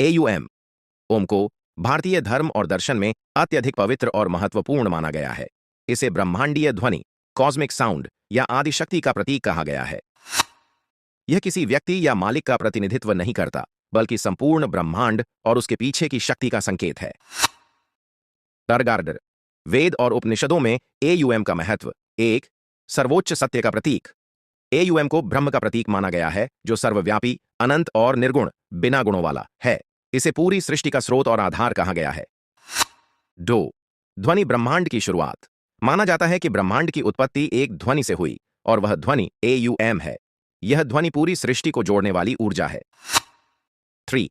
AUM ओम को भारतीय धर्म और दर्शन में अत्यधिक पवित्र और महत्वपूर्ण माना गया है। इसे ब्रह्मांडीय ध्वनि, कॉस्मिक साउंड या आदिशक्ति का प्रतीक कहा गया है। यह किसी व्यक्ति या मालिक का प्रतिनिधित्व नहीं करता, बल्कि संपूर्ण ब्रह्मांड और उसके पीछे की शक्ति का संकेत है। तरगार्डर वेद और उपनिषदों में AUM का महत्व। एक, सर्वोच्च सत्य का प्रतीक। AUM को ब्रह्म का प्रतीक माना गया है, जो सर्वव्यापी, अनंत और निर्गुण, बिना गुणों वाला है। इसे पूरी सृष्टि का स्रोत और आधार कहा गया है। 2, ध्वनि ब्रह्मांड की शुरुआत। माना जाता है कि ब्रह्मांड की उत्पत्ति एक ध्वनि से हुई और वह ध्वनि AUM है। यह ध्वनि पूरी सृष्टि को जोड़ने वाली ऊर्जा है। 3,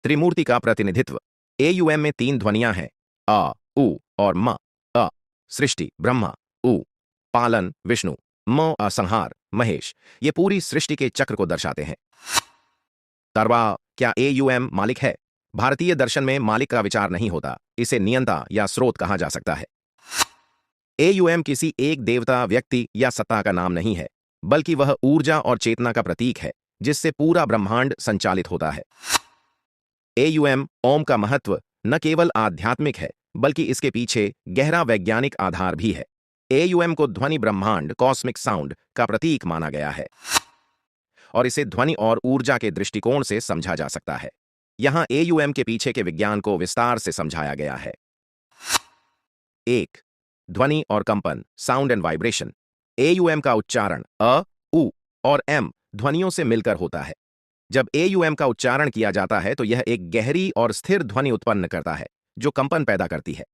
त्रिमूर्ति का प्रतिनिधित्व। AUM में 3 ध्वनियां हैं, अ, उ और म। अ, सृष्टि ब्रह्मा, उ, पालन विष्णु, म, संहार महेश। ये पूरी सृष्टि के चक्र को दर्शाते हैं। तरवा, क्या AUM मालिक है? भारतीय दर्शन में मालिक का विचार नहीं होता, इसे नियंता या स्रोत कहा जा सकता है। AUM किसी एक देवता, व्यक्ति या सत्ता का नाम नहीं है, बल्कि वह ऊर्जा और चेतना का प्रतीक है, जिससे पूरा ब्रह्मांड संचालित होता है। AUM ओम का महत्व न केवल आध्यात्मिक है, बल्कि इसके पीछे गहरा वैज्ञानिक आधार भी है। AUM को ध्वनि ब्रह्मांड, कॉस्मिक साउंड का प्रतीक माना गया है और इसे ध्वनि और ऊर्जा के दृष्टिकोण से समझा जा सकता है। यहां AUM के पीछे के विज्ञान को विस्तार से समझाया गया है। 1, ध्वनि और कंपन, साउंड एंड वाइब्रेशन। AUM का उच्चारण अ, उ और एम ध्वनियों से मिलकर होता है। जब AUM का उच्चारण किया जाता है तो यह एक गहरी और स्थिर ध्वनि उत्पन्न करता है, जो कंपन पैदा करती है।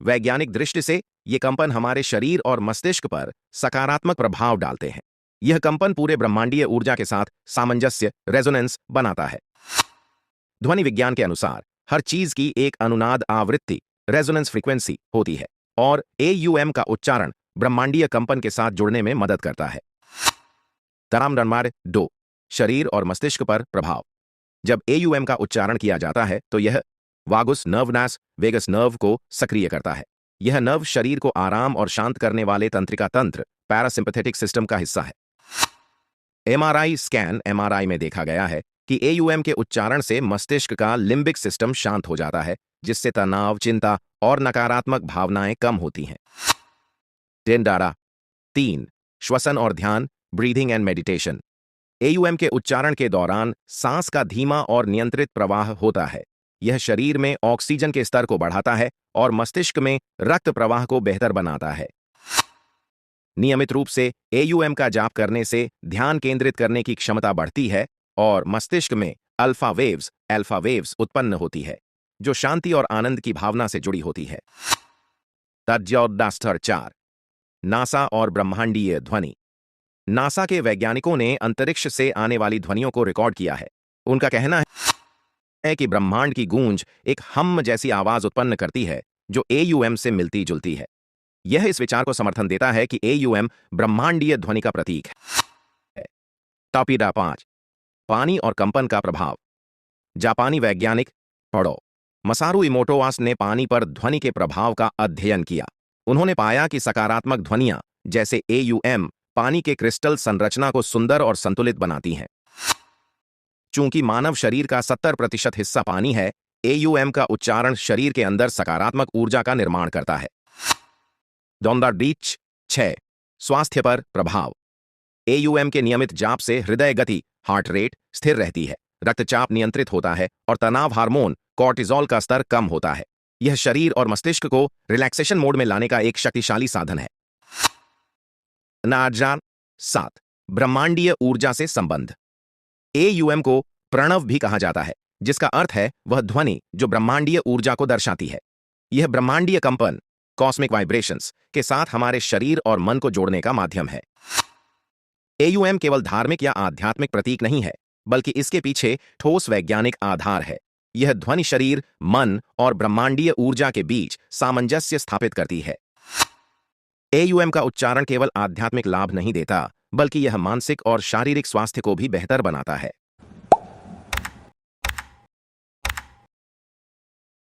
वैज्ञानिक दृष्टि से ये कंपन हमारे शरीर और मस्तिष्क पर सकारात्मक प्रभाव डालते हैं। यह कंपन पूरे ब्रह्मांडीय ऊर्जा के साथ सामंजस्य, रेजोनेंस बनाता है। ध्वनि विज्ञान के अनुसार हर चीज की एक अनुनाद आवृत्ति, रेजोनेंस फ्रीक्वेंसी होती है और AUM का उच्चारण ब्रह्मांडीय कंपन के साथ जुड़ने में मदद करता है। तराम 2, शरीर और मस्तिष्क पर प्रभाव। जब AUM का उच्चारण किया जाता है तो यह वागुस नर्व नास वेगस नर्व को सक्रिय करता है। यह नर्व शरीर को आराम और शांत करने वाले तंत्रिका तंत्र, पैरासिम्पैथेटिक सिस्टम का हिस्सा है। MRI स्कैन MRI में देखा गया है कि AUM के उच्चारण से मस्तिष्क का लिम्बिक सिस्टम शांत हो जाता है, जिससे तनाव, चिंता और नकारात्मक भावनाएं कम होती हैं। डेंडारा 3, श्वसन और ध्यान, ब्रीथिंग एंड मेडिटेशन। AUM के उच्चारण के दौरान सांस का धीमा और नियंत्रित प्रवाह होता है। यह शरीर में ऑक्सीजन के स्तर को बढ़ाता है और मस्तिष्क में रक्त प्रवाह को बेहतर बनाता है। नियमित रूप से AUM का जाप करने से ध्यान केंद्रित करने की क्षमता बढ़ती है और मस्तिष्क में अल्फा वेव्स उत्पन्न होती है, जो शांति और आनंद की भावना से जुड़ी होती है। तज्जौदास्तर 4, नासा और ब्रह्मांडीय ध्वनि। नासा के वैज्ञानिकों ने अंतरिक्ष से आने वाली ध्वनियों को रिकॉर्ड किया है। उनका कहना है कि ब्रह्मांड की गूंज एक हम जैसी आवाज उत्पन्न करती है, जो AUM से मिलती जुलती है। यह इस विचार को समर्थन देता है कि AUM ब्रह्मांडीय ध्वनि का प्रतीक है। टॉपिडा 5, पानी और कंपन का प्रभाव। जापानी वैज्ञानिक पढ़ो मसारू इमोटोवास ने पानी पर ध्वनि के प्रभाव का अध्ययन किया। उन्होंने पाया कि सकारात्मक ध्वनियां जैसे AUM पानी के क्रिस्टल संरचना को सुंदर और संतुलित बनाती हैं। चूंकि मानव शरीर का 70% हिस्सा पानी है, AUM का उच्चारण शरीर के अंदर सकारात्मक ऊर्जा का निर्माण करता है। डॉन्डार्डीच 6, स्वास्थ्य पर प्रभाव। AUM के नियमित जाप से हृदय गति, हार्ट रेट स्थिर रहती है, रक्तचाप नियंत्रित होता है और तनाव हार्मोन कॉर्टिजोल का स्तर कम होता है। यह शरीर और मस्तिष्क को रिलैक्सेशन मोड में लाने का एक शक्तिशाली साधन है। नाजान 7, ब्रह्मांडीय ऊर्जा से संबंध। AUM को प्रणव भी कहा जाता है, जिसका अर्थ है वह ध्वनि जो ब्रह्मांडीय ऊर्जा को दर्शाती है। यह ब्रह्मांडीय कंपन, कॉस्मिक वाइब्रेशंस के साथ हमारे शरीर और मन को जोड़ने का माध्यम है। AUM केवल धार्मिक या आध्यात्मिक प्रतीक नहीं है, बल्कि इसके पीछे ठोस वैज्ञानिक आधार है। यह ध्वनि शरीर, मन और ब्रह्मांडीय ऊर्जा के बीच सामंजस्य स्थापित करती है। AUM का उच्चारण केवल आध्यात्मिक लाभ नहीं देता, बल्कि यह मानसिक और शारीरिक स्वास्थ्य को भी बेहतर बनाता है।